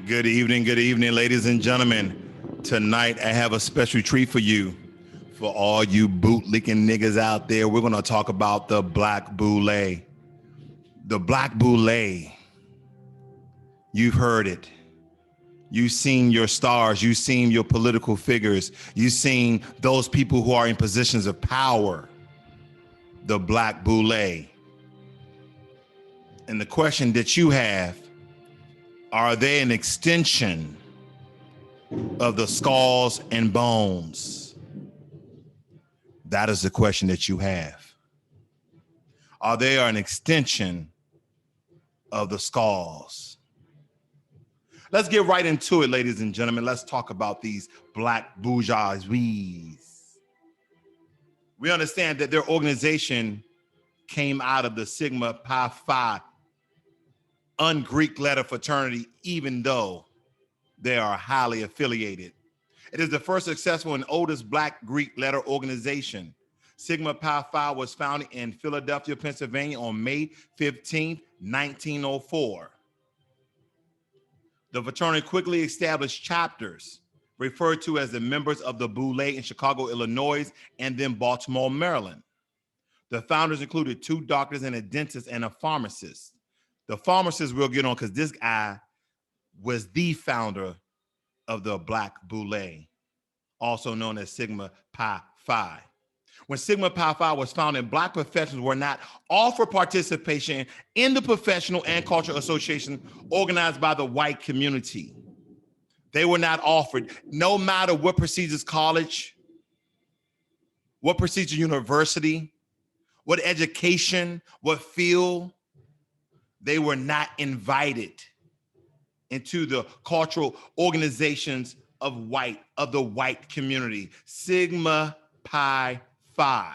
Good evening, ladies and gentlemen. Tonight, I have a special treat for you. For all you bootlicking niggas out there, we're going to talk about the Black Boule. The Black Boule. You've heard it. You've seen your stars. You've seen your political figures. You've seen those people who are in positions of power. The Black Boule. And the question that you have, are they an extension of the skulls and bones? That is the question that you have. Are they an extension of the skulls? Let's get right into it, ladies and gentlemen. Let's talk about these black bourgeoisies. We understand that their organization came out of the Sigma Pi Phi un-Greek letter fraternity, even though they are highly affiliated. It is the first successful and oldest Black Greek letter organization. Sigma Pi Phi was founded in Philadelphia, Pennsylvania on May 15, 1904. The fraternity quickly established chapters referred to as the members of the Boule in Chicago, Illinois, and then Baltimore, Maryland. The founders included 2 doctors and a dentist and a pharmacist. The pharmacist we'll get on because this guy was the founder of the Black Boule, also known as Sigma Pi Phi. When Sigma Pi Phi was founded, Black professionals were not offered participation in the professional and cultural association organized by the white community. They were not offered, no matter what prestigious college, what prestigious university, what education, what field, they were not invited into the cultural organizations of the white community. Sigma Pi Phi.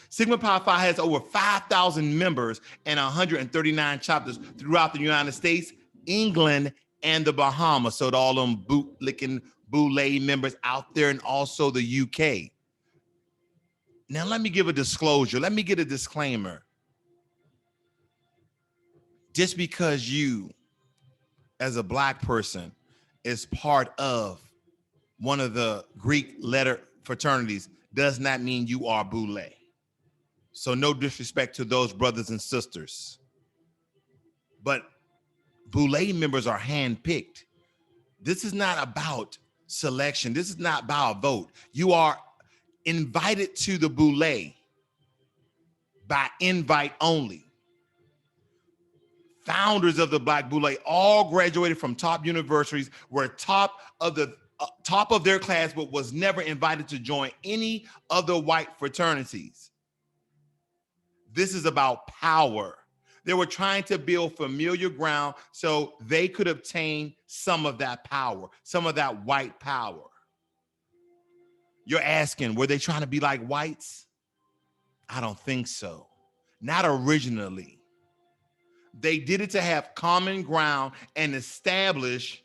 Sigma Pi Phi has over 5,000 members and 139 chapters throughout the United States, England, and the Bahamas. So to all them bootlicking Boule members out there, and also the UK. Now let me give a disclosure. Let me get a disclaimer. Just because you, as a Black person, is part of one of the Greek letter fraternities does not mean you are Boule. So no disrespect to those brothers and sisters. But Boule members are handpicked. This is not about selection. This is not about a vote. You are invited to the Boule by invite only. Founders of the Black Boule all graduated from top universities, were top of their class, but was never invited to join any of the white fraternities. This is about power. They were trying to build familiar ground so they could obtain some of that power, some of that white power. You're asking, were they trying to be like whites? I don't think so. Not originally. They did it to have common ground and establish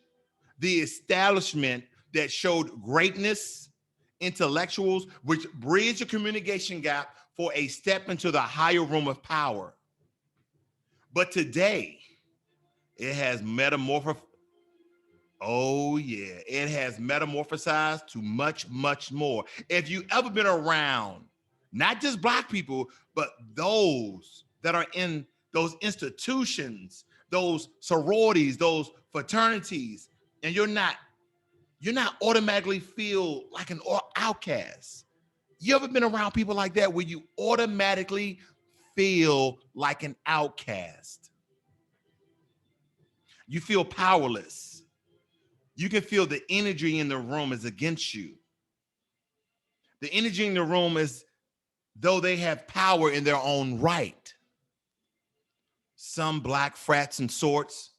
the establishment that showed greatness, intellectuals, which bridged the communication gap for a step into the higher room of power. But today, it has metamorphosized. Oh yeah, it has metamorphosized to much, much more. If you ever been around, not just Black people, but those that are in those institutions, those sororities, those fraternities, and you're not automatically feel like an outcast. You ever been around people like that where you automatically feel like an outcast? You feel powerless. You can feel the energy in the room is against you. The energy in the room is though they have power in their own right. Some Black frats and sorts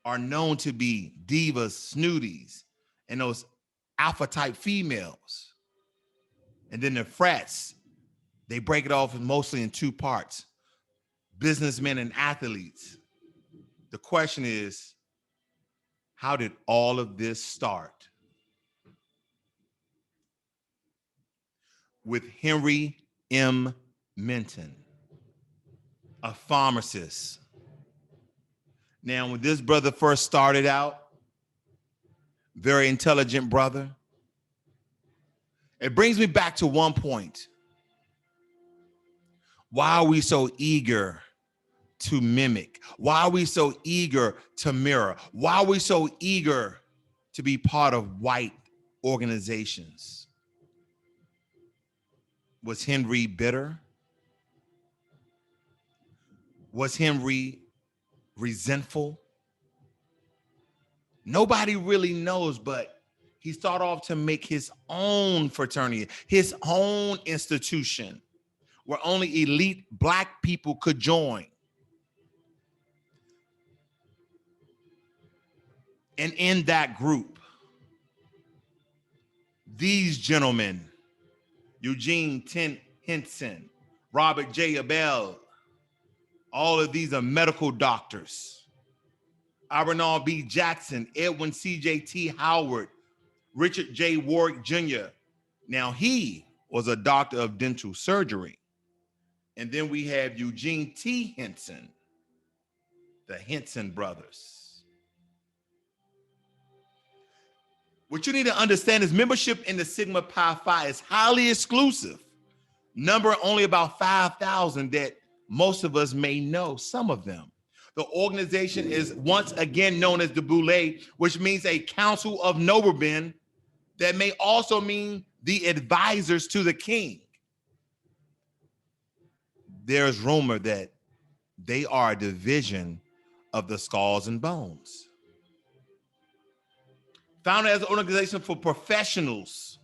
are known to be divas, snooties, and those alpha type females. And then the frats, they break it off mostly in 2 parts: businessmen and athletes. The question is, how did all of this start? With Henry M. Minton, a pharmacist, Now, when this brother first started out, very intelligent brother, it brings me back to one point. Why are we so eager to mimic? Why are we so eager to mirror? Why are we so eager to be part of white organizations? Was Henry bitter? Was Henry resentful? Nobody really knows, but he started off to make his own fraternity, his own institution where only elite Black people could join. And in that group, these gentlemen, Eugene Henson, Robert J. Abel, all of these are medical doctors. Arnold B. Jackson, Edwin C.J.T. Howard, Richard J. Warwick Jr. Now, he was a doctor of dental surgery. And then we have Eugene T. Henson, the Henson brothers. What you need to understand is membership in the Sigma Pi Phi is highly exclusive. Number only about 5,000 that most of us may know, some of them. The organization is once again known as the Boule, which means a council of noblemen that may also mean the advisors to the king. There's rumor that they are a division of the Skulls and Bones. Founded as an organization for professionals,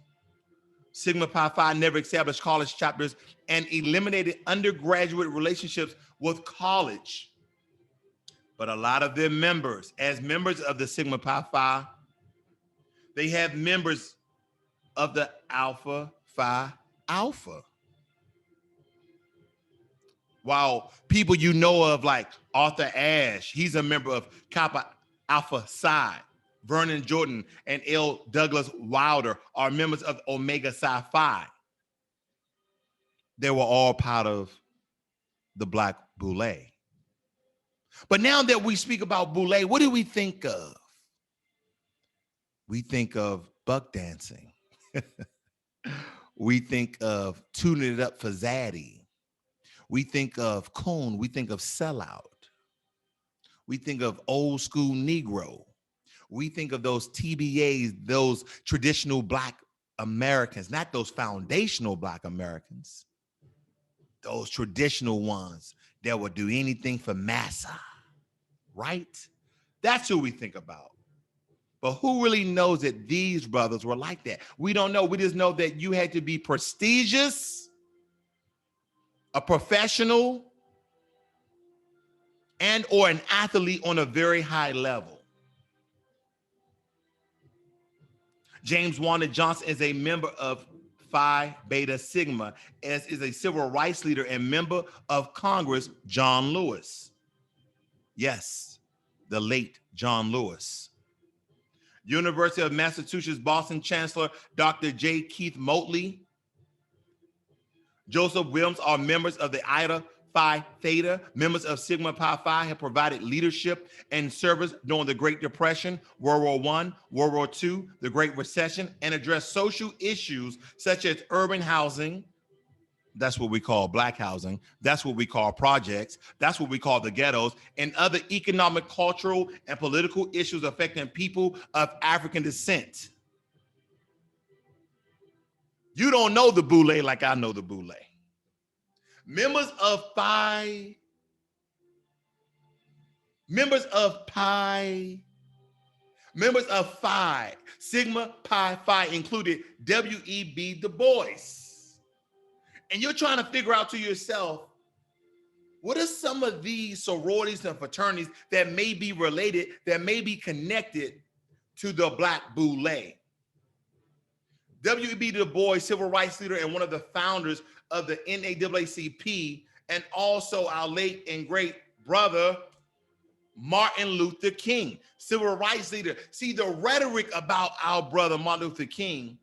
Sigma Pi Phi never established college chapters and eliminated undergraduate relationships with college. But a lot of their members, as members of the Sigma Pi Phi, they have members of the Alpha Phi Alpha. While people you know of like Arthur Ashe, he's a member of Kappa Alpha Psi. Vernon Jordan and L. Douglas Wilder are members of Omega Psi Phi. They were all part of the Black Boule. But now that we speak about Boule, what do we think of? We think of buck dancing. We think of tuning it up for Zaddy. We think of coon. We think of sellout. We think of old school Negro. We think of those TBAs, those traditional Black Americans, not those foundational Black Americans, those traditional ones that would do anything for massa, right? That's who we think about. But who really knows that these brothers were like that? We don't know. We just know that you had to be prestigious, a professional, and or an athlete on a very high level. James Wanda Johnson is a member of Phi Beta Sigma, as is a civil rights leader and member of Congress, John Lewis. Yes, the late John Lewis. University of Massachusetts Boston Chancellor, Dr. J. Keith Motley, Joseph Williams are members of the Iota Phi Theta. Members of Sigma Pi Phi have provided leadership and service during the Great Depression, World War I, World War II, the Great Recession, and addressed social issues such as urban housing. That's what we call Black housing. That's what we call projects. That's what we call the ghettos, and other economic, cultural, and political issues affecting people of African descent. You don't know the Boule like I know the Boule. Members of Pi, Sigma Pi Phi included W.E.B. Du Bois. And you're trying to figure out to yourself, what are some of these sororities and fraternities that may be related, that may be connected to the Black Boule? W.E.B. Du Bois, civil rights leader and one of the founders of the NAACP, and also our late and great brother, Martin Luther King, civil rights leader. See, the rhetoric about our brother, Martin Luther King,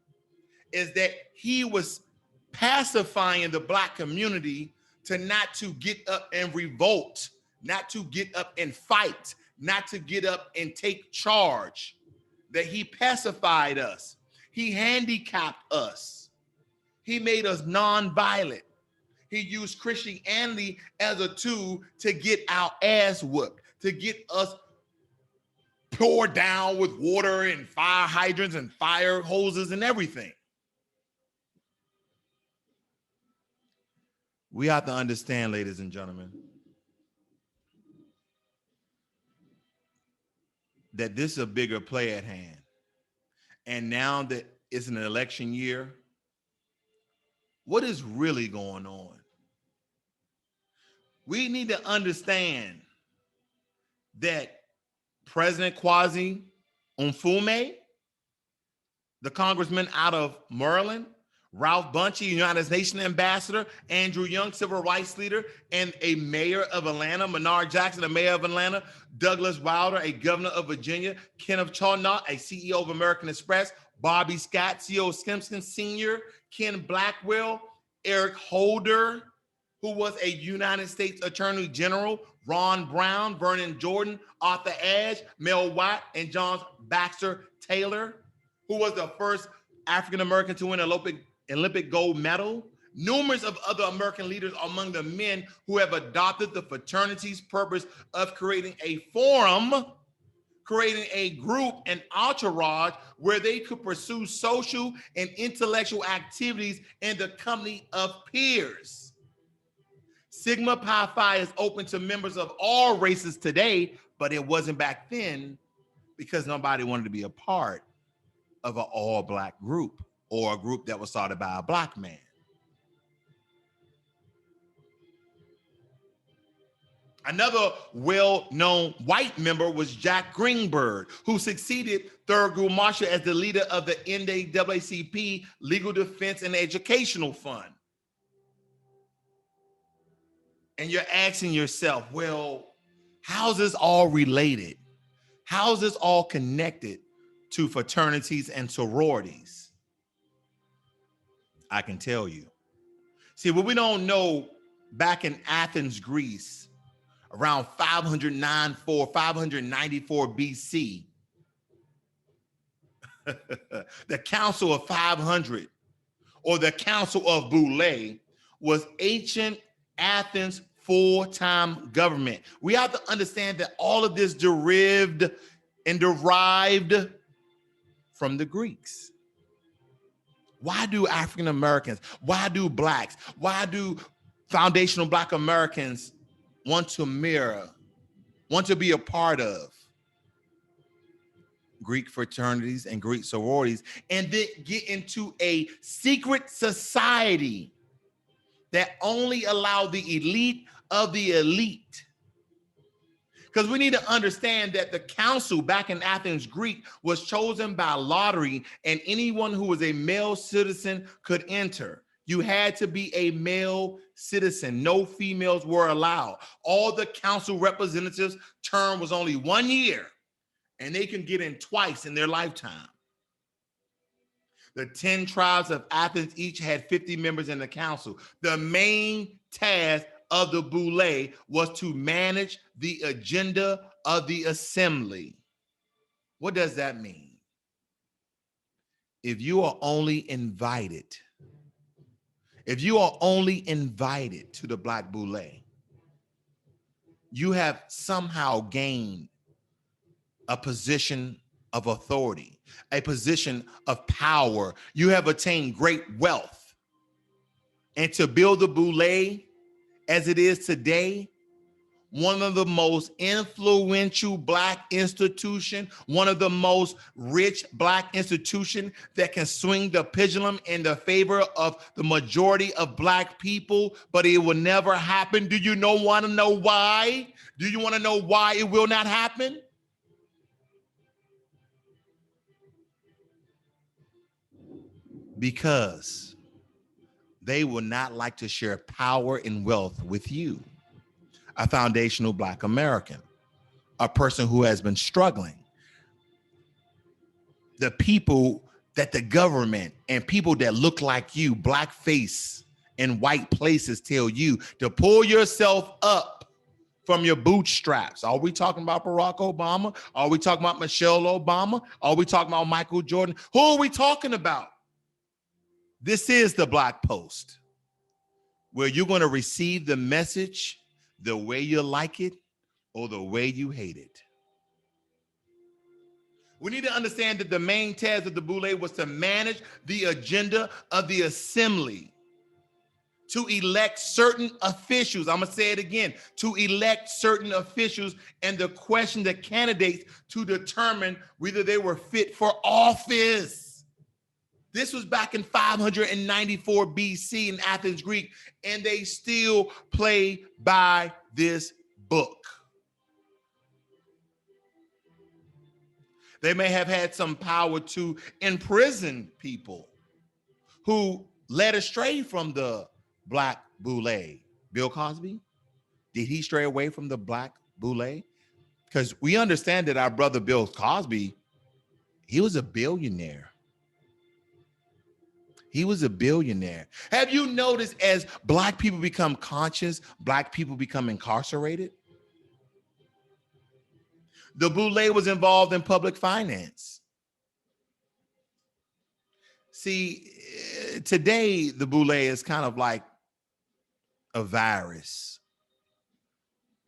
is that he was pacifying the Black community to not to get up and revolt, not to get up and fight, not to get up and take charge, that he pacified us. He handicapped us. He made us nonviolent. He used Christianity as a tool to get our ass whooped, to get us poured down with water and fire hydrants and fire hoses and everything. We have to understand, ladies and gentlemen, that this is a bigger play at hand. And now that it's an election year, what is really going on? We need to understand that President Kwasi Mfume, the congressman out of Maryland, Ralph Bunchy, United Nations ambassador, Andrew Young, civil rights leader, and a mayor of Atlanta, Menard Jackson, a mayor of Atlanta, Douglas Wilder, a governor of Virginia, Kenneth Chauncey, a CEO of American Express, Bobby Scott, CEO of Simpson Sr., Ken Blackwell, Eric Holder, who was a United States Attorney General, Ron Brown, Vernon Jordan, Arthur Ashe, Mel Watt, and John Baxter Taylor, who was the first African-American to win an Olympic gold medal. Numerous of other American leaders are among the men who have adopted the fraternity's purpose of creating a forum, creating a group, an entourage where they could pursue social and intellectual activities in the company of peers. Sigma Pi Phi is open to members of all races today, but it wasn't back then because nobody wanted to be a part of an all-black group or a group that was started by a black man. Another well-known white member was Jack Greenberg, who succeeded Thurgood Marshall as the leader of the NAACP Legal Defense and Educational Fund. And you're asking yourself, well, how's this all related? How's this all connected to fraternities and sororities? I can tell you. See, what we don't know, back in Athens, Greece, around 594 BC, the Council of 500, or the Council of Boule, was ancient Athens' full-time government. We have to understand that all of this derived from the Greeks. Why do African Americans, why do blacks, why do foundational black Americans want to mirror, want to be a part of Greek fraternities and Greek sororities, and then get into a secret society that only allowed the elite of the elite? Because we need to understand that the council back in Athens, Greek, was chosen by lottery, and anyone who was a male citizen could enter. You had to be a male citizen. No females were allowed. All the council representatives' term was only 1 year, and they can get in twice in their lifetime. The 10 tribes of Athens each had 50 members in the council. The main task of the Boule was to manage the agenda of the assembly. What does that mean? If you are only invited to the Black Boule, you have somehow gained a position of authority, a position of power. You have attained great wealth. And to build the Boule as it is today, one of the most influential black institution, one of the most rich black institution that can swing the pendulum in the favor of the majority of black people, but it will never happen. Do you want to know why? Do you want to know why it will not happen? Because they will not like to share power and wealth with you, a foundational black American, a person who has been struggling. The people that the government and people that look like you, blackface in white places, tell you to pull yourself up from your bootstraps. Are we talking about Barack Obama? Are we talking about Michelle Obama? Are we talking about Michael Jordan? Who are we talking about? This is the Black Post, where you're going to receive the message the way you like it or the way you hate it. We need to understand that the main task of the Boule was to manage the agenda of the assembly, to elect certain officials. I'm going to say it again, to elect certain officials and to question the candidates to determine whether they were fit for office. This was back in 594 BC in Athens, Greek, and they still play by this book. They may have had some power to imprison people who led astray from the Black Boule. Bill Cosby, did he stray away from the Black Boule? Because we understand that our brother Bill Cosby, he was a billionaire. He was a billionaire. Have you noticed as Black people become conscious, Black people become incarcerated? The Boule was involved in public finance. See, today the Boule is kind of like a virus.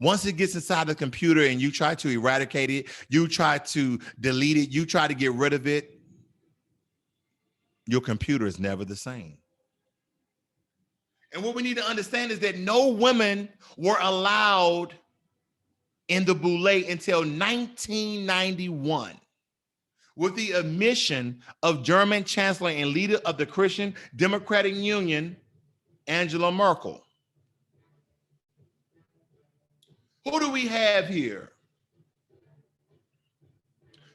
Once it gets inside the computer and you try to eradicate it, you try to delete it, you try to get rid of it, your computer is never the same. And what we need to understand is that no women were allowed in the Boule until 1991, with the admission of German Chancellor and leader of the Christian Democratic Union, Angela Merkel. Who do we have here?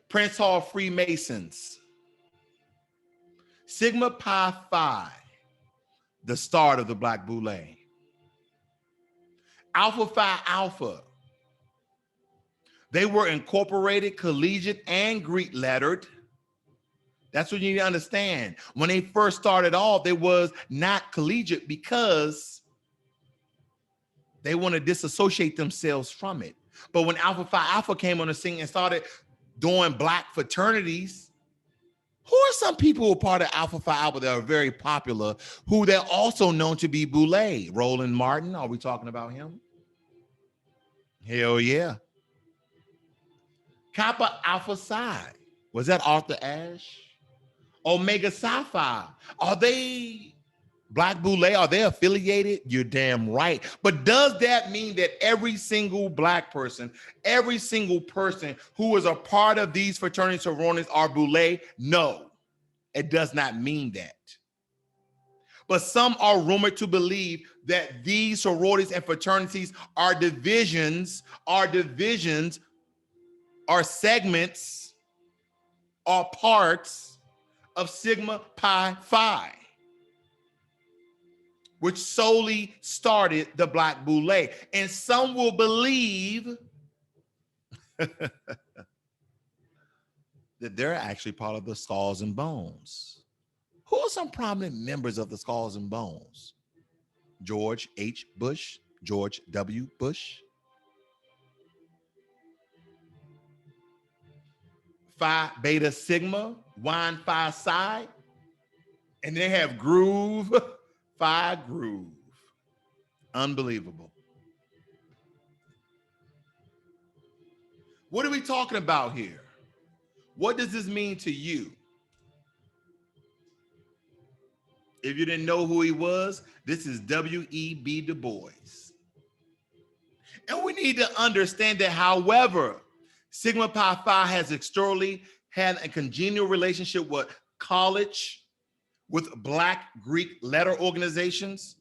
Prince Hall Freemasons. Sigma Pi Phi, the start of the Black Boule. Alpha Phi Alpha. They were incorporated, collegiate, and Greek lettered. That's what you need to understand. When they first started off, they was not collegiate because they want to disassociate themselves from it. But when Alpha Phi Alpha came on the scene and started doing Black fraternities, who are some people who are part of Alpha Phi Alpha that are very popular, who they're also known to be Boule? Roland Martin, are we talking about him? Hell yeah. Kappa Alpha Psi, was that Arthur Ashe? Omega Psi Phi, are they Black Boule? Are they affiliated? You're damn right. But does that mean that every single Black person, every single person who is a part of these fraternities, sororities are Boule? No, it does not mean that. But some are rumored to believe that these sororities and fraternities are divisions, are segments, are parts of Sigma Pi Phi, which solely started the Black Boule. And some will believe that they're actually part of the Skulls and Bones. Who are some prominent members of the Skulls and Bones? George H. Bush, George W. Bush. Phi Beta Sigma, Wine Phi Psi, and they have Groove, Phi Groove. Unbelievable. What are we talking about here? What does this mean to you? If you didn't know who he was, this is W.E.B. Du Bois. And we need to understand that, however, Sigma Pi Phi has historically had a congenial relationship with college, with Black Greek letter organizations,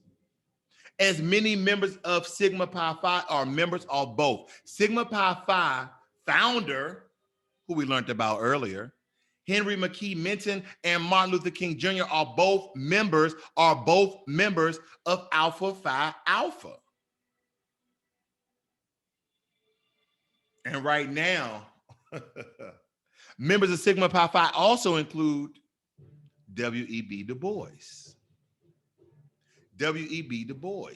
as many members of Sigma Pi Phi are members of both. Sigma Pi Phi founder, who we learned about earlier, Henry McKee Minton and Martin Luther King Jr. are both members of Alpha Phi Alpha. And right now, members of Sigma Pi Phi also include W.E.B. Du Bois. W.E.B. Du Bois.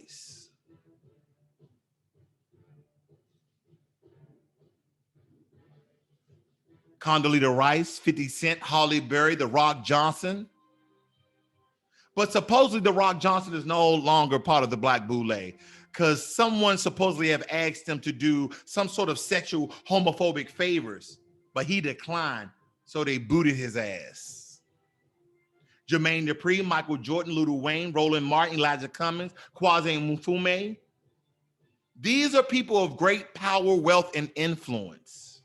Condoleezza Rice, 50 Cent, Halle Berry, The Rock Johnson. But supposedly The Rock Johnson is no longer part of the Black Boule because someone supposedly have asked him to do some sort of sexual homophobic favors, but he declined, so they booted his ass. Jermaine Dupri, Michael Jordan, Lil Wayne, Roland Martin, Elijah Cummings, Kwame Mfume. These are people of great power, wealth, and influence.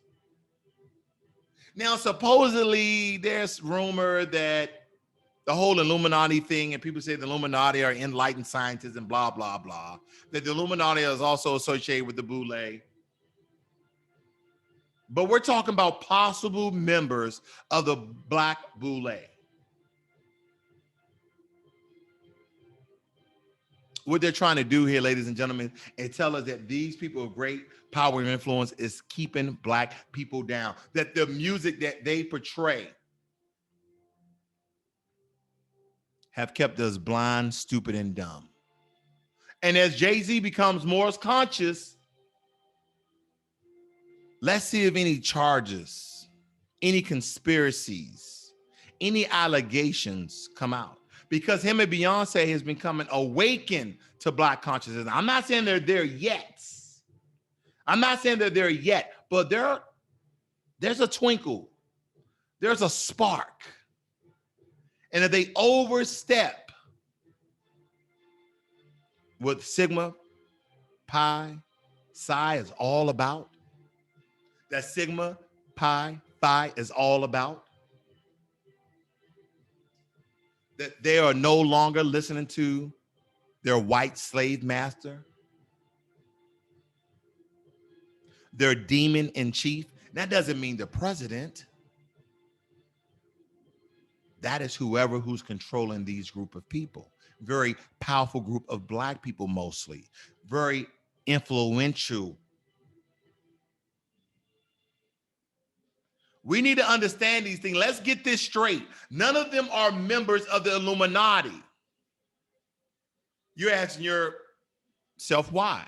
Now, supposedly, there's rumor that the whole Illuminati thing, and people say the Illuminati are enlightened scientists and blah, blah, blah, that the Illuminati is also associated with the Boule. But we're talking about possible members of the Black Boule. What they're trying to do here, ladies and gentlemen, is tell us that these people of great power and influence is keeping Black people down, that the music that they portray have kept us blind, stupid, and dumb. And as Jay-Z becomes more conscious, let's see if any charges, any conspiracies, any allegations come out. Because him and Beyonce has been coming awakened to Black consciousness. I'm not saying they're there yet. But there's a twinkle. There's a spark. And if they overstep what Sigma, Pi, Psi is all about, that Sigma, Pi, Phi is all about, that they are no longer listening to their white slave master, their demon in chief. That doesn't mean the president. That is who's controlling these group of people. Very powerful group of Black people mostly. Very influential. We need to understand these things. Let's get this straight. None of them are members of the Illuminati. You're asking yourself why?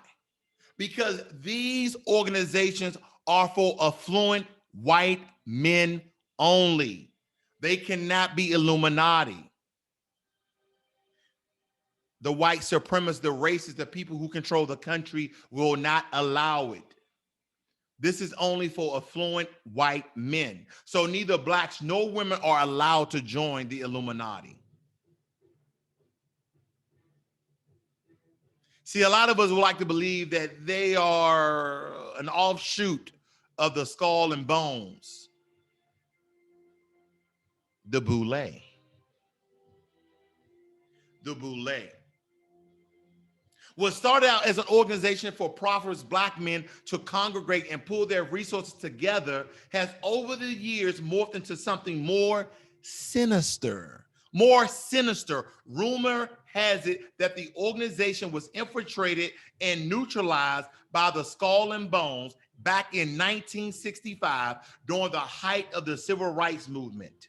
Because these organizations are for affluent white men only. They cannot be Illuminati. The white supremacists, the racists, the people who control the country will not allow it. This is only for affluent white men. So neither Blacks nor women are allowed to join the Illuminati. See, a lot of us would like to believe that they are an offshoot of the Skull and Bones, the Boule. The Boule. What started out as an organization for prosperous Black men to congregate and pull their resources together has over the years morphed into something more sinister. Rumor has it that the organization was infiltrated and neutralized by the Skull and Bones back in 1965 during the height of the Civil Rights Movement.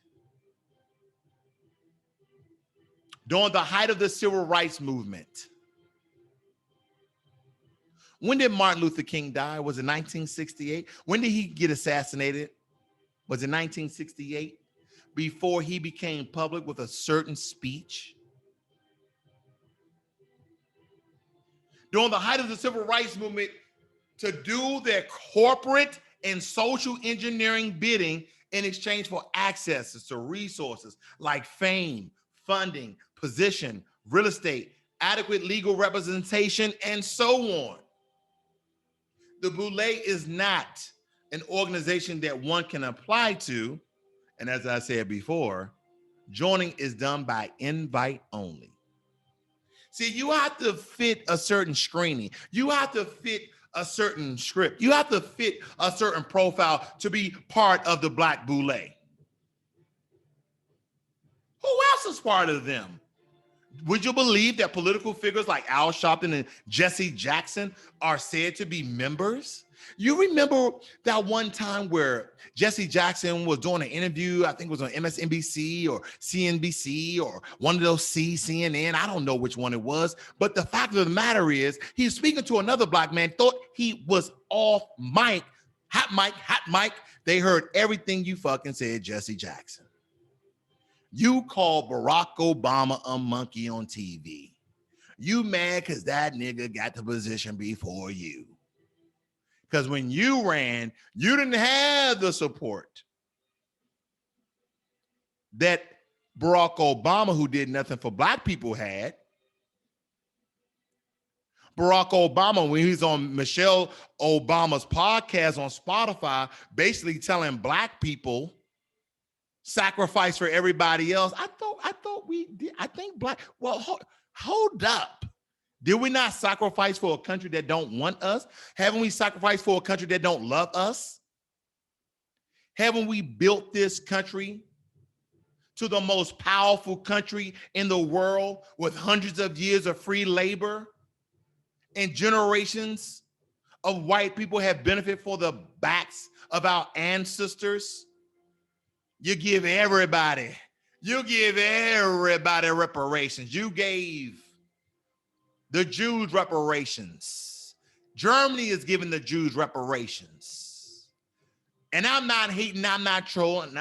When did Martin Luther King die? Was it 1968? When did he get assassinated? Was it 1968? Before he became public with a certain speech? During the height of the Civil Rights Movement, to do their corporate and social engineering bidding in exchange for access to resources like fame, funding, position, real estate, adequate legal representation, and so on. The Boule is not an organization that one can apply to, and as I said before, joining is done by invite only. See, you have to fit a certain screening. You have to fit a certain script. You have to fit a certain profile to be part of the Black Boule. Who else is part of them? Would you believe that political figures like Al Sharpton and Jesse Jackson are said to be members? You remember that one time where Jesse Jackson was doing an interview, I think it was on MSNBC or CNBC or one of those CNN, I don't know which one it was, but the fact of the matter is he's speaking to another Black man, thought he was off mic, hot mic, They heard everything you fucking said, Jesse Jackson. You called Barack Obama a monkey on TV. You mad because that nigga got the position before you. Because when you ran, you didn't have the support that Barack Obama, who did nothing for black people, had. Barack Obama, when he's on Michelle Obama's podcast on Spotify, basically telling black people sacrifice for everybody else. I thought we did. I think black. Well, hold up. Did we not sacrifice for a country that don't want us? Haven't we sacrificed for a country that don't love us? Haven't we built this country to the most powerful country in the world with hundreds of years of free labor and generations of white people have benefited for the backs of our ancestors? You give everybody reparations. You gave the Jews reparations. Germany is giving the Jews reparations. And I'm not hating, I'm not trolling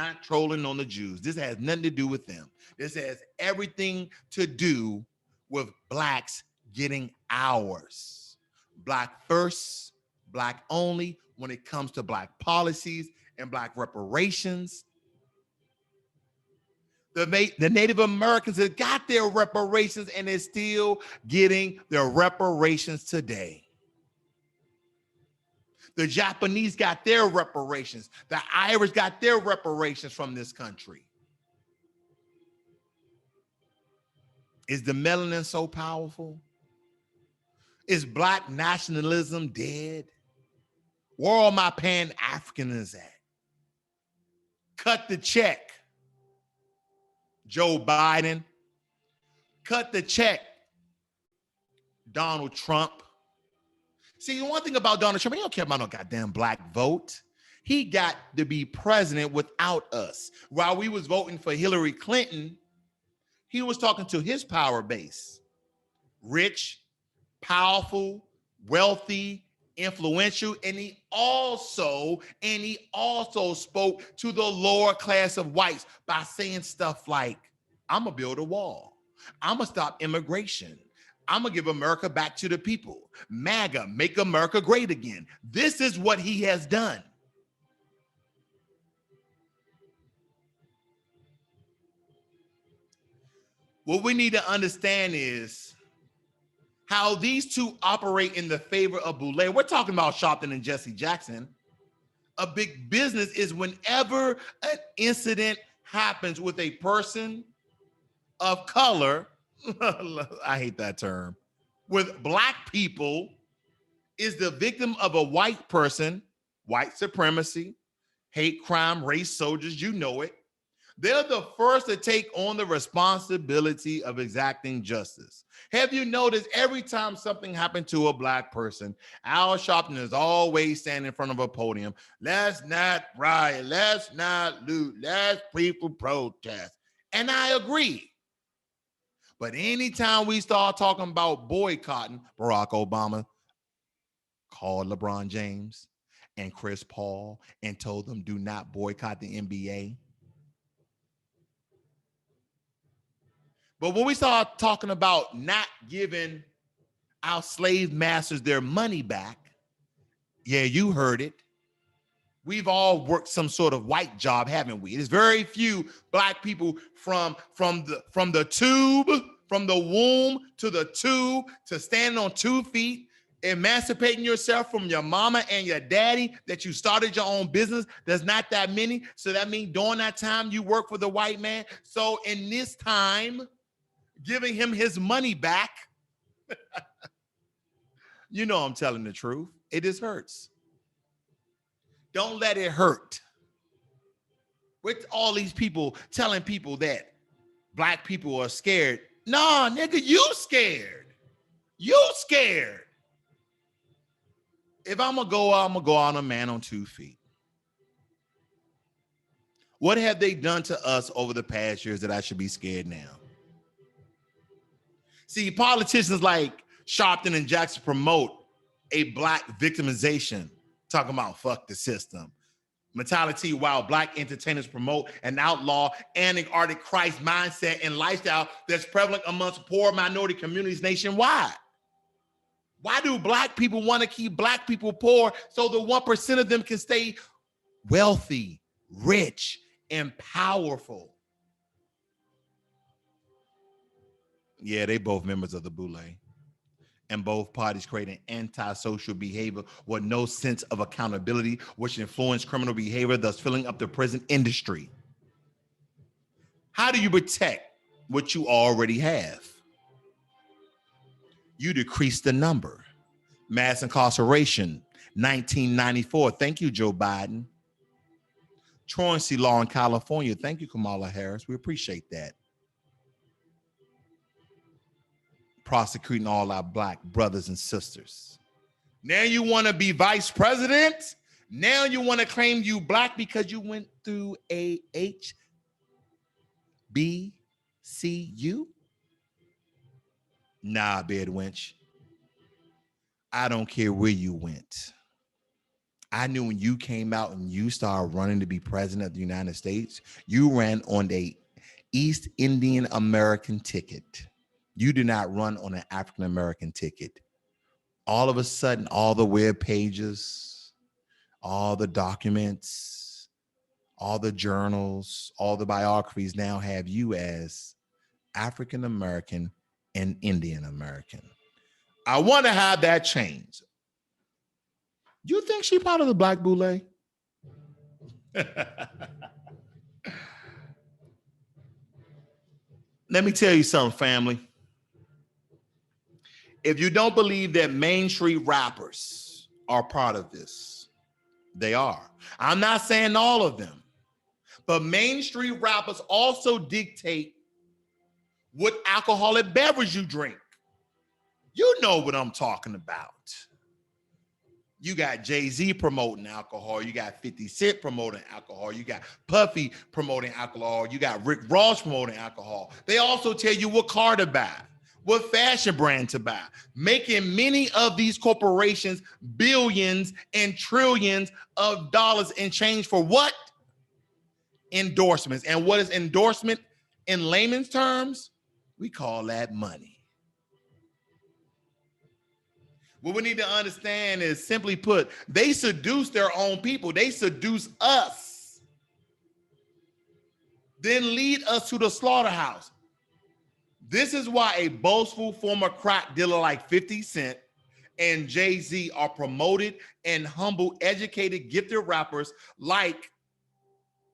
on the Jews. This has nothing to do with them. This has everything to do with blacks getting ours. Black first, black only when it comes to black policies and black reparations. The Native Americans have got their reparations and they're still getting their reparations today. The Japanese got their reparations. The Irish got their reparations from this country. Is the melanin so powerful? Is black nationalism dead? Where all my Pan-Africanists at? Cut the check, Joe Biden. Cut the check, Donald Trump. See, the one thing about Donald Trump, he don't care about no goddamn black vote. He got to be president without us. While we was voting for Hillary Clinton, he was talking to his power base. Rich, powerful, wealthy, influential, and he also spoke to the lower class of whites by saying stuff like, I'm gonna build a wall. I'm gonna stop immigration. I'm gonna give America back to the people. MAGA, make America great again. This is what he has done. What we need to understand is how these two operate in the favor of Boule. We're talking about Sharpton and Jesse Jackson. A big business is whenever an incident happens with a person of color, I hate that term, with black people, is the victim of a white person, white supremacy, hate crime, race soldiers, you know it. They're the first to take on the responsibility of exacting justice. Have you noticed every time something happened to a black person, Al Sharpton is always standing in front of a podium. Let's not riot, let's not loot, let's people protest. And I agree. But anytime we start talking about boycotting, Barack Obama called LeBron James and Chris Paul and told them do not boycott the NBA. But when we start talking about not giving our slave masters their money back, yeah, you heard it. We've all worked some sort of white job, haven't we? There's very few black people from the tube, from the womb to the tube, to standing on 2 feet, emancipating yourself from your mama and your daddy, that you started your own business. There's not that many. So that means during that time you work for the white man. So in this time, giving him his money back, you know I'm telling the truth. It just hurts. Don't let it hurt. With all these people telling people that black people are scared. Nah, nigga, you scared. You scared. If I'm gonna go on a man on 2 feet. What have they done to us over the past years that I should be scared now? See, politicians like Sharpton and Jackson promote a black victimization, talking about fuck the system. mentality, while Black entertainers promote an outlaw Antarctic Christ mindset and lifestyle that's prevalent amongst poor minority communities nationwide. Why do Black people want to keep Black people poor so the 1% of them can stay wealthy, rich, and powerful? Yeah, they both members of the Boule. And both parties create an antisocial behavior with no sense of accountability, which influence criminal behavior, thus filling up the prison industry. How do you protect what you already have? You decrease the number. Mass incarceration, 1994. Thank you, Joe Biden. Truancy law in California. Thank you, Kamala Harris. We appreciate that. Prosecuting all our Black brothers and sisters. Now you want to be vice president? Now you want to claim you Black because you went through a HBCU? Nah, bed wench. I don't care where you went. I knew when you came out and you started running to be president of the United States, you ran on the East Indian American ticket. You did not run on an African American ticket. All of a sudden, all the web pages, all the documents, all the journals, all the biographies now have you as African American and Indian American. I want to have that change. You think she part of the Black Boule? Let me tell you something, family. If you don't believe that Main Street rappers are part of this, they are. I'm not saying all of them, but Main Street rappers also dictate what alcoholic beverage you drink. You know what I'm talking about. You got Jay-Z promoting alcohol. You got 50 Cent promoting alcohol. You got Puffy promoting alcohol. You got Rick Ross promoting alcohol. They also tell you what car to buy, what fashion brand to buy, making many of these corporations billions and trillions of dollars in change for what? Endorsements. And what is endorsement in layman's terms? We call that money. What we need to understand is, simply put, they seduce their own people. They seduce us, then lead us to the slaughterhouse. This is why a boastful former crack dealer like 50 Cent and Jay-Z are promoted and humble, educated, gifted rappers like,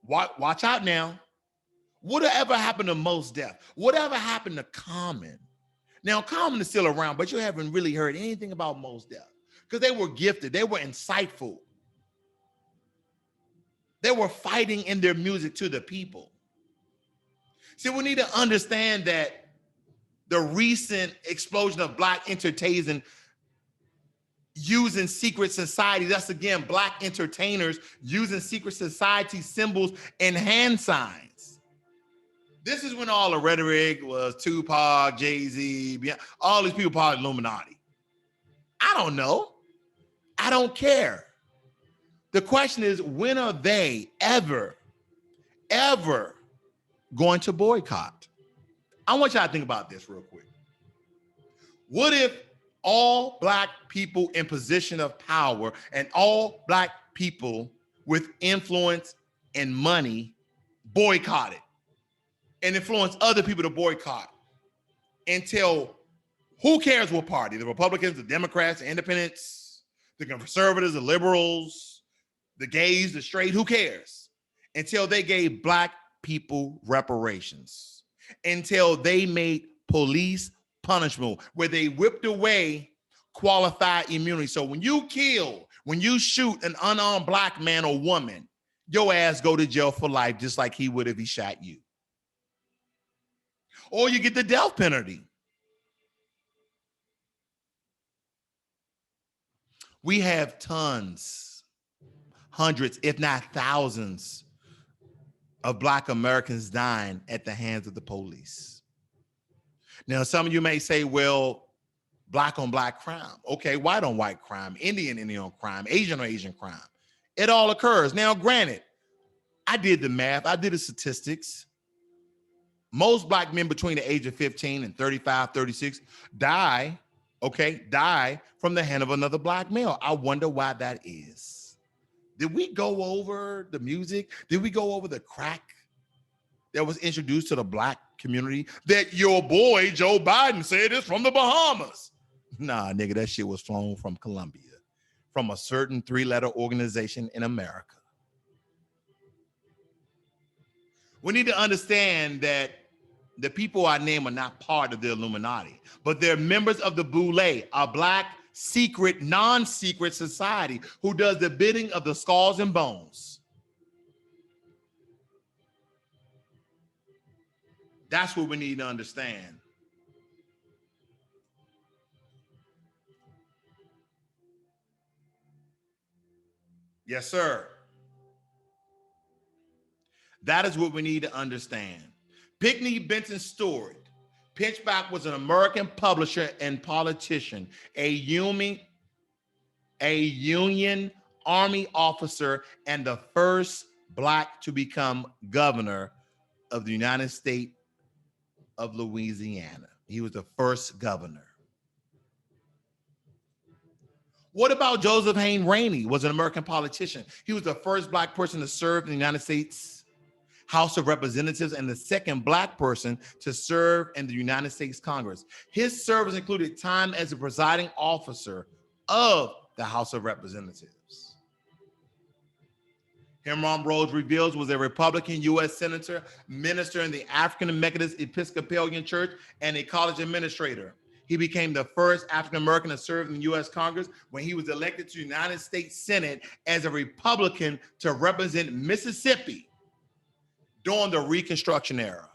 watch out now, whatever happened to Mos Def? Whatever happened to Common? Now, Common is still around, but you haven't really heard anything about Mos Def because they were gifted. They were insightful. They were fighting in their music to the people. See, we need to understand that the recent explosion of Black entertainers using secret society, that's again, Black entertainers using secret society symbols and hand signs. This is when all the rhetoric was Tupac, Jay-Z, all these people part of the Illuminati. I don't know. I don't care. The question is, when are they ever going to boycott? I want y'all to think about this real quick. What if all Black people in position of power and all Black people with influence and money boycotted and influence other people to boycott until, who cares what party? The Republicans, the Democrats, the Independents, the conservatives, the liberals, the gays, the straight, who cares? Until they gave Black people reparations, until they made police punishment, where they whipped away qualified immunity. So when you shoot an unarmed Black man or woman, your ass go to jail for life, just like he would if he shot you. Or you get the death penalty. We have tons, hundreds, if not thousands, of Black Americans dying at the hands of the police. Now, some of you may say, well, Black on Black crime. Okay, white on white crime, Indian on Indian crime, Asian on Asian crime. It all occurs. Now, granted, I did the math. I did the statistics. Most black men between the age of 15 and 35, 36 die from the hand of another black male. I wonder why that is. Did we go over the music? Did we go over the crack that was introduced to the black community that your boy Joe Biden said is from the Bahamas? Nah, nigga, that shit was flown from Colombia, from a certain 3-letter organization in America. We need to understand that the people I name are not part of the Illuminati, but they're members of the Boule, a black, secret, non-secret society who does the bidding of the skulls and bones. That's what we need to understand. Yes, sir. That is what we need to understand. Pinckney Benton Stewart. Pinchback was an American publisher and politician, a Union Army officer, and the first black to become governor of the United States of Louisiana. He was the first governor. What about Joseph Hayne Rainey? Was an American politician. He was the first black person to serve in the United States House of Representatives and the second black person to serve in the United States Congress. His service included time as the presiding officer of the House of Representatives. Hemron Rhodes Reveals was a Republican U.S. Senator, minister in the African Methodist Episcopalian Church, and a college administrator. He became the first African-American to serve in the U.S. Congress when he was elected to the United States Senate as a Republican to represent Mississippi during the Reconstruction era.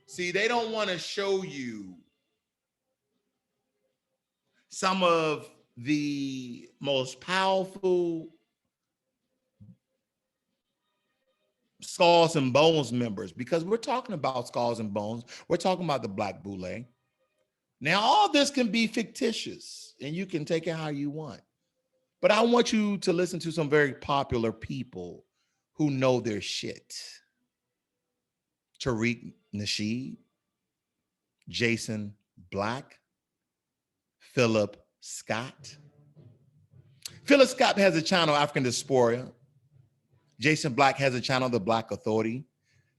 See, they don't want to show you some of the most powerful Skulls and Bones members, because we're talking about Skulls and Bones. We're talking about the Black Boule. Now, all this can be fictitious, and you can take it how you want. But I want you to listen to some very popular people who know their shit. Tariq Nasheed, Jason Black, Philip Scott. Philip Scott has a channel, African Diaspora. Jason Black has a channel, The Black Authority.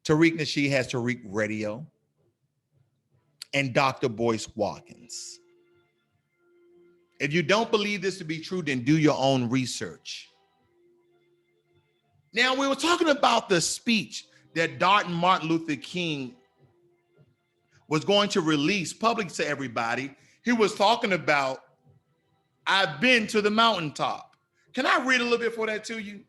Tariq Nasheed has Tariq Radio. And Dr. Boyce Watkins. If you don't believe this to be true, then do your own research. Now, we were talking about the speech that Martin Luther King was going to release public to everybody. He was talking about, I've been to the mountaintop. Can I read a little bit for that to you?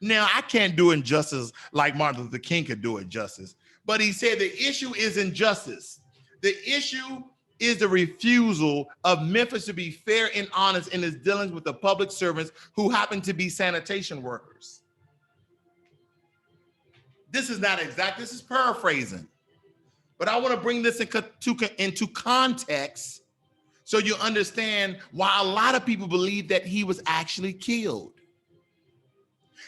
Now, I can't do it justice like Martin Luther King could do it justice, but he said the issue is injustice. The issue is the refusal of Memphis to be fair and honest in its dealings with the public servants who happen to be sanitation workers. This is not exact, this is paraphrasing. But I want to bring this into context so you understand why a lot of people believe that he was actually killed.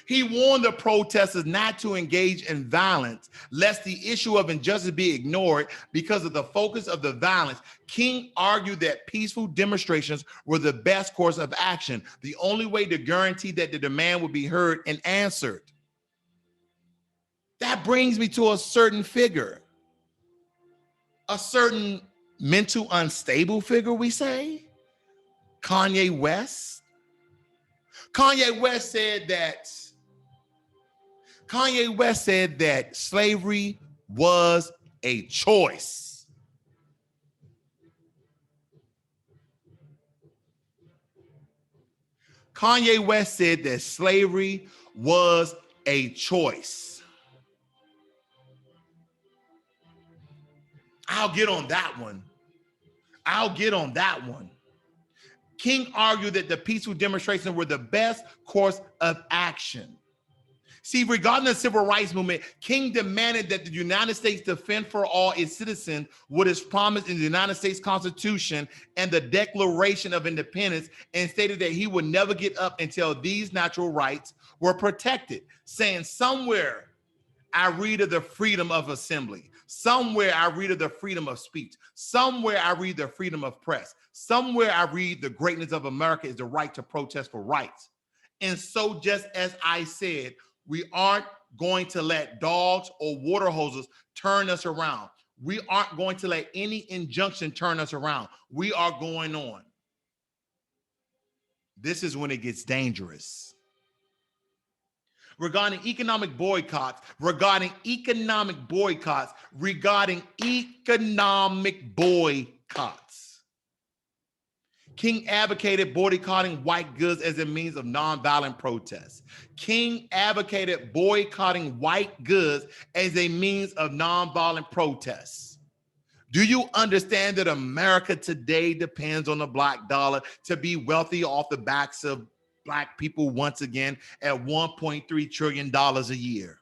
He warned the protesters not to engage in violence, lest the issue of injustice be ignored because of the focus of the violence. King argued that peaceful demonstrations were the best course of action, the only way to guarantee that the demand would be heard and answered. That brings me to a certain figure, a certain mental unstable figure, we say, Kanye West. Kanye West said that slavery was a choice. Kanye West said that slavery was a choice. I'll get on that one. King argued that the peaceful demonstrations were the best course of action. See, regarding the civil rights movement, King demanded that the United States defend for all its citizens what is promised in the United States Constitution and the Declaration of Independence, and stated that he would never get up until these natural rights were protected, saying, somewhere I read of the freedom of assembly. Somewhere I read of the freedom of speech. Somewhere I read the freedom of press. Somewhere I read the greatness of America is the right to protest for rights. And so, just as I said, we aren't going to let dogs or water hoses turn us around. We aren't going to let any injunction turn us around. We are going on. This is when it gets dangerous. Regarding economic boycotts, King advocated boycotting white goods as a means of nonviolent protest. King advocated boycotting white goods as a means of nonviolent protests. Do you understand that America today depends on the black dollar to be wealthy off the backs of black people once again at $1.3 trillion a year?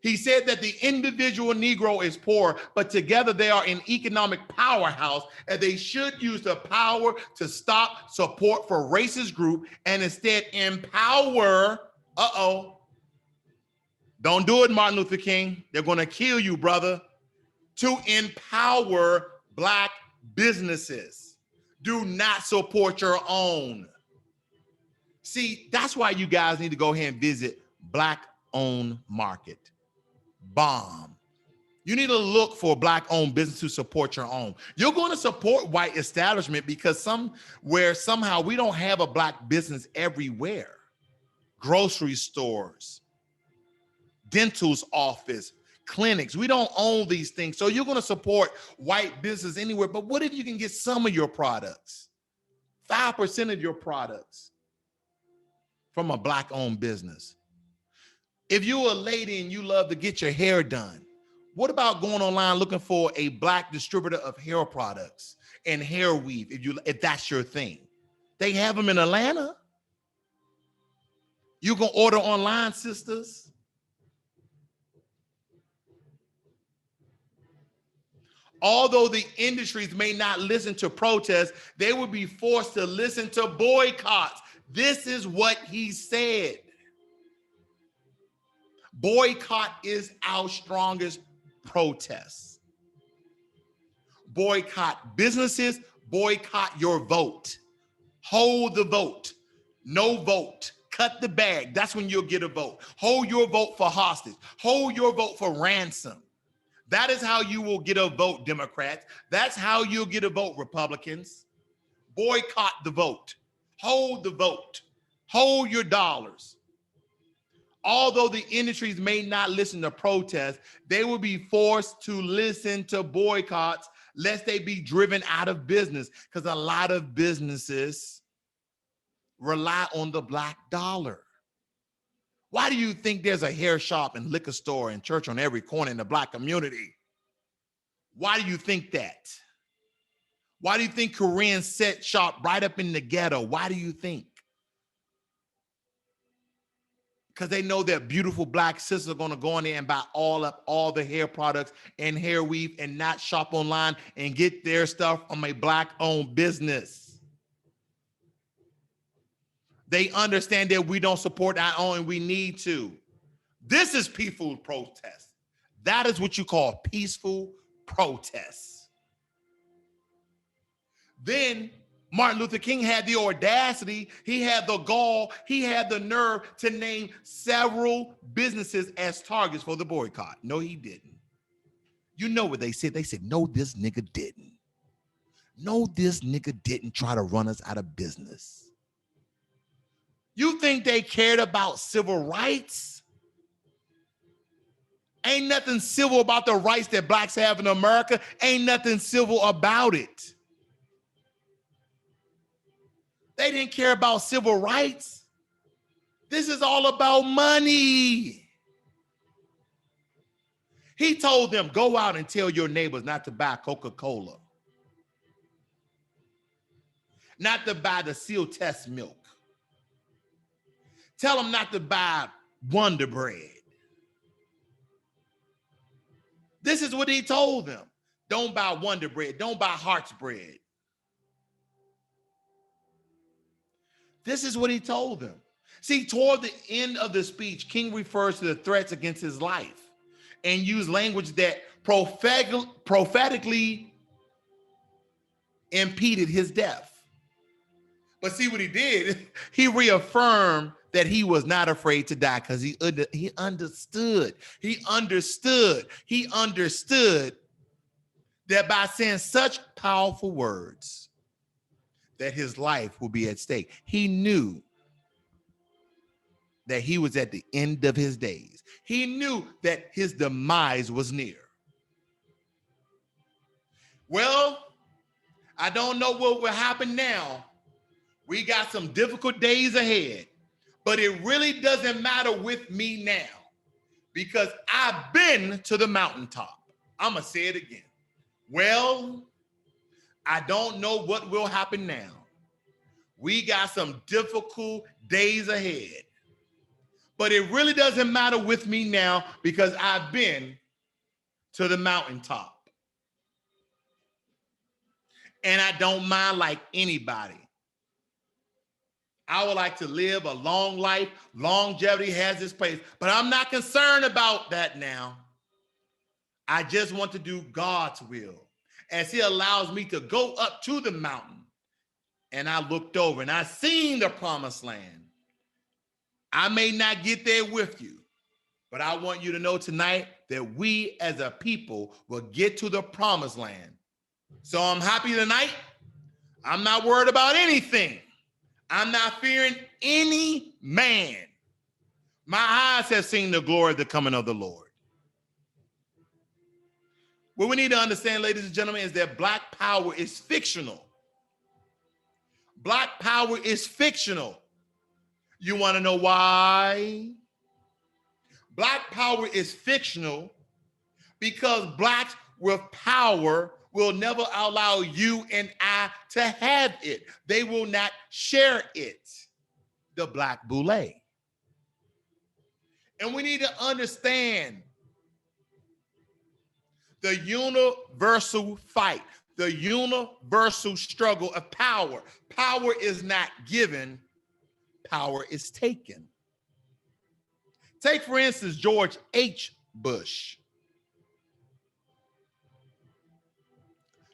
He said that the individual Negro is poor, but together they are an economic powerhouse, and they should use the power to stop support for racist group and instead empower, don't do it, Martin Luther King. They're going to kill you, brother. To empower black businesses. Do not support your own. See, that's why you guys need to go ahead and visit Black-owned market. Bomb. You need to look for Black-owned business to support your own. You're going to support white establishment because somehow we don't have a black business everywhere. Grocery stores, dental's office, clinics. We don't own these things. So you're going to support white business anywhere. But what if you can get some of your products, 5% of your products from a Black-owned business? If you're a lady and you love to get your hair done, what about going online looking for a black distributor of hair products and hair weave if that's your thing? They have them in Atlanta. You can order online, sisters. Although the industries may not listen to protests, they will be forced to listen to boycotts. This is what he said. Boycott is our strongest protest. Boycott businesses, boycott your vote. Hold the vote. No vote. Cut the bag. That's when you'll get a vote. Hold your vote for hostage. Hold your vote for ransom. That is how you will get a vote, Democrats. That's how you'll get a vote, Republicans. Boycott the vote. Hold the vote. Hold your dollars. Although the industries may not listen to protests, they will be forced to listen to boycotts lest they be driven out of business, because a lot of businesses rely on the black dollar. Why do you think there's a hair shop and liquor store and church on every corner in the black community? Why do you think that? Why do you think Korean set shop right up in the ghetto? Why do you think? Because they know that beautiful black sisters are going to go in there and buy all the hair products and hair weave and not shop online and get their stuff from a black-owned business. They understand that we don't support our own and we need to. This is peaceful protest. That is what you call peaceful protest. Then Martin Luther King had the audacity, he had the gall, he had the nerve to name several businesses as targets for the boycott. No, he didn't. You know what they said? They said, no, this nigga didn't. No, this nigga didn't try to run us out of business. You think they cared about civil rights? Ain't nothing civil about the rights that blacks have in America. Ain't nothing civil about it. They didn't care about civil rights. This is all about money. He told them, go out and tell your neighbors not to buy Coca-Cola, not to buy the seal test milk. Tell them not to buy Wonder Bread. This is what he told them. Don't buy Wonder Bread. Don't buy Heart's Bread. This is what he told them. See, toward the end of the speech, King refers to the threats against his life and used language that prophetically impeded his death. But see what he did? He reaffirmed that he was not afraid to die because he understood. He understood that by saying such powerful words, that his life will be at stake. He knew that he was at the end of his days. He knew that his demise was near. Well, I don't know what will happen now. We got some difficult days ahead, but it really doesn't matter with me now because I've been to the mountaintop. I'm going to say it again. Well, I don't know what will happen now. We got some difficult days ahead, but it really doesn't matter with me now because I've been to the mountaintop. And I don't mind like anybody. I would like to live a long life. Longevity has its place, but I'm not concerned about that now. I just want to do God's will as he allows me to go up to the mountain. And I looked over and I seen the promised land. I may not get there with you, but I want you to know tonight that we as a people will get to the promised land. So I'm happy tonight. I'm not worried about anything. I'm not fearing any man. My eyes have seen the glory of the coming of the Lord. What we need to understand, ladies and gentlemen, is that Black power is fictional. Black power is fictional. You want to know why? Black power is fictional because blacks with power will never allow you and I to have it. They will not share it. The Black Boule. And we need to understand the universal fight, the universal struggle of power. Power is not given, power is taken. Take, for instance, George H. Bush.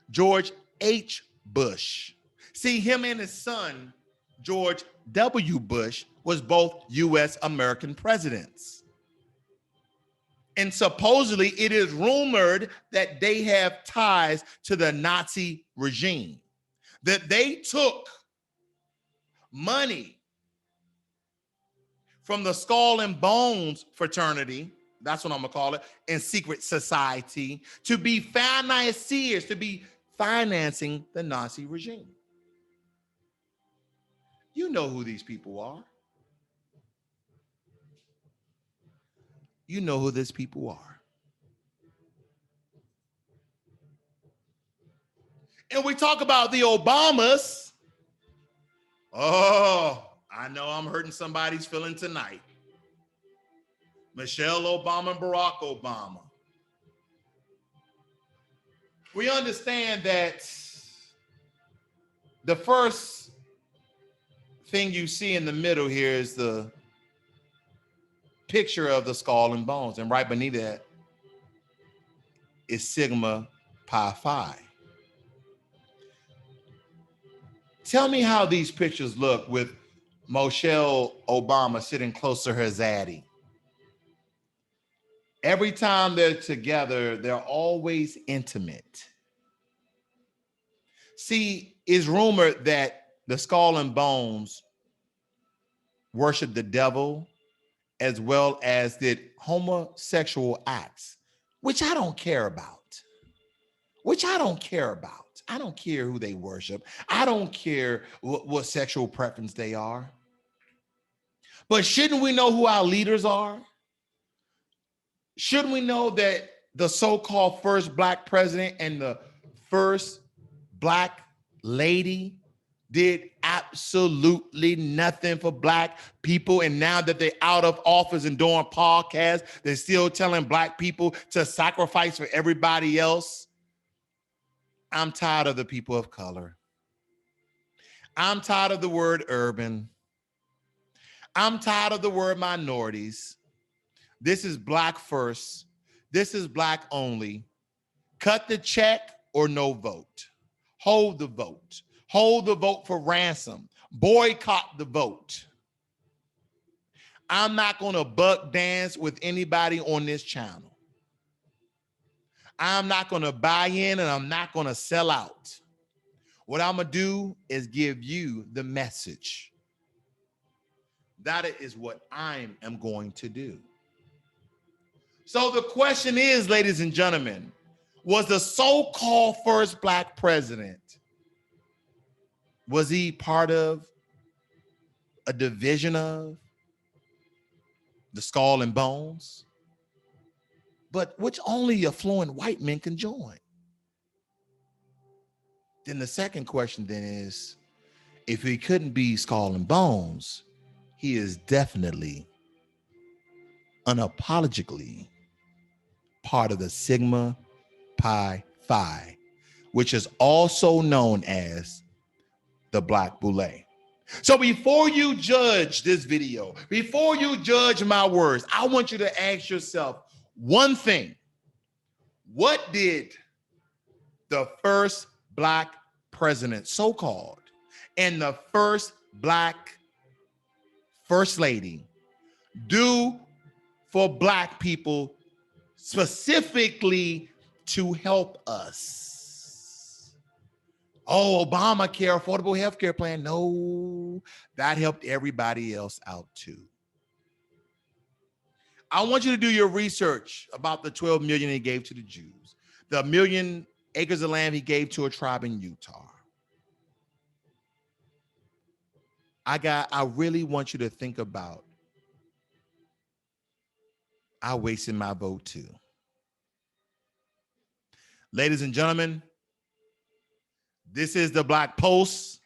George H. Bush. See, him and his son, George W. Bush, was both U.S. American presidents. And supposedly it is rumored that they have ties to the Nazi regime, that they took money from the Skull and Bones fraternity, that's what I'm gonna call it, and secret society, to be financiers, to be financing the Nazi regime. You know who these people are. You know who these people are. And we talk about the Obamas. Oh, I know I'm hurting somebody's feeling tonight. Michelle Obama and Barack Obama. We understand that the first thing you see in the middle here is the picture of the Skull and Bones, and right beneath that is Sigma Pi Phi. Tell me how these pictures look with Michelle Obama sitting close to her zaddy. Every time they're together, they're always intimate. See, it's rumored that the Skull and Bones worship the devil as well as did homosexual acts, which I don't care about. I don't care who they worship. I don't care what sexual preference they are. But shouldn't we know who our leaders are? Shouldn't we know that the so-called first Black president and the first Black lady did absolutely nothing for black people. And now that they're out of office and doing podcasts, they're still telling black people to sacrifice for everybody else. I'm tired of the people of color. I'm tired of the word urban. I'm tired of the word minorities. This is black first. This is black only. Cut the check or no vote. Hold the vote. Hold the vote for ransom. Boycott the vote. I'm not going to buck dance with anybody on this channel. I'm not going to buy in and I'm not going to sell out. What I'm going to do is give you the message. That is what I am going to do. So the question is, ladies and gentlemen, was the so-called first black president, was he part of a division of the Skull and Bones? But which only affluent white men can join. Then the second question then is, if he couldn't be Skull and Bones, he is definitely, unapologetically part of the Sigma Pi Phi, which is also known as the Black Boule. So before you judge this video, before you judge my words, I want you to ask yourself one thing. What did the first black president, so-called, and the first black first lady do for black people, specifically to help us? Oh, Obamacare, affordable health care plan. No, that helped everybody else out too. I want you to do your research about the 12 million he gave to the Jews, the 1 million acres of land he gave to a tribe in Utah. I really want you to think about, I wasted my vote too. Ladies and gentlemen, this is the Black Post.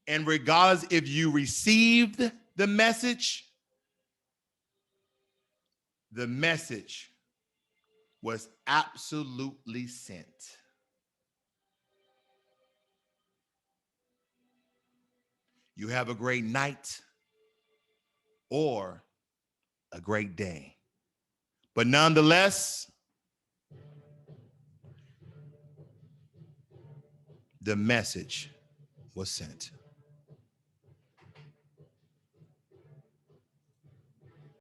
And regardless if you received the message was absolutely sent. You have a great night or a great day. But nonetheless, the message was sent.